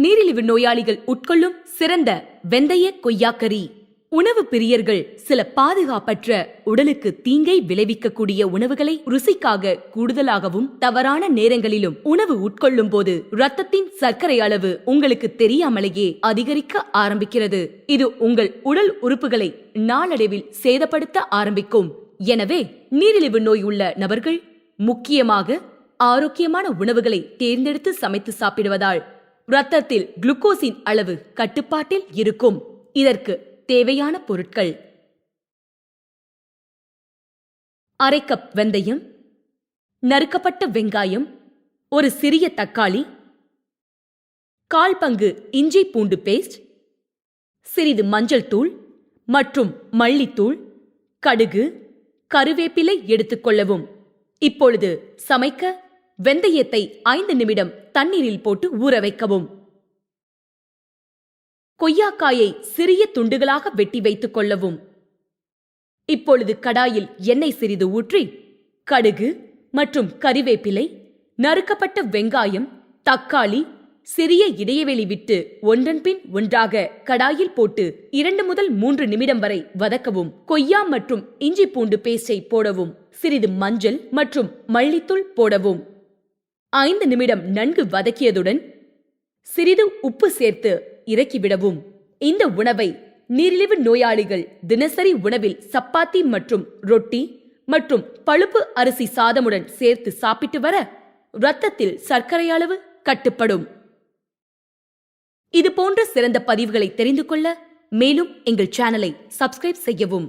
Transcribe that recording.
நீரிழிவு நோயாளிகள் உட்கொள்ளும் சிறந்த வெந்தய கொய்யாக்கறி. உணவு பிரியர்கள் சில பாதுகாப்பற்ற உடலுக்கு தீங்கை விளைவிக்கக்கூடிய உணவுகளை ருசிக்காக கூடுதலாகவும் தவறான நேரங்களிலும் உணவு உட்கொள்ளும் போது இரத்தத்தின் சர்க்கரை அளவு உங்களுக்கு தெரியாமலேயே அதிகரிக்க ஆரம்பிக்கிறது. இது உங்கள் உடல் உறுப்புகளை நாளடைவில் சேதப்படுத்த ஆரம்பிக்கும். எனவே நீரிழிவு நோய் உள்ள நபர்கள் முக்கியமாக ஆரோக்கியமான உணவுகளை தேர்ந்தெடுத்து சமைத்து சாப்பிடுவதால் இரத்தத்தில் குளுக்கோஸின் அளவு கட்டுப்பாட்டில் இருக்கும். இதற்கு தேவையான பொருட்கள்: அரை கப் வெந்தயம், நறுக்கப்பட்ட வெங்காயம், ஒரு சிறிய தக்காளி, 1/4 பங்கு இஞ்சி பூண்டு பேஸ்ட், சிறிது மஞ்சள் தூள் மற்றும் மல்லித்தூள், கடுகு, கருவேப்பிலை எடுத்துக்கொள்ளவும். இப்பொழுது சமைக்க வெந்தயத்தை 5 நிமிடம் தண்ணீரில் போட்டு ஊற வைக்கவும். கொய்யாக்காயை சிறிய துண்டுகளாக வெட்டி வைத்துக் கொள்ளவும். இப்பொழுது கடாயில் எண்ணெய் சிறிது ஊற்றி கடுகு மற்றும் கறிவேப்பிலை, நறுக்கப்பட்ட வெங்காயம், தக்காளி சிறிய இடைவெளி விட்டு ஒன்றன் பின் ஒன்றாக கடாயில் போட்டு 2 முதல் 3 நிமிடம் வரை வதக்கவும். கொய்யா மற்றும் இஞ்சி பூண்டு பேஸ்டை போடவும். சிறிது மஞ்சள் மற்றும் மல்லித்தூள் போடவும். 5 நிமிடம் நன்கு வதக்கியதுடன் சிறிது உப்பு சேர்த்து இறக்கிவிடவும். இந்த உணவை நீரிழிவு நோயாளிகள் தினசரி உணவில் சப்பாத்தி மற்றும் ரொட்டி மற்றும் பழுப்பு அரிசி சாதமுடன் சேர்த்து சாப்பிட்டு வர இரத்தத்தில் சர்க்கரை அளவு கட்டுப்படும். இது போன்ற சிறந்த பதிவுகளை தெரிந்து கொள்ள மேலும் எங்கள் சேனலை சப்ஸ்கிரைப் செய்யவும்.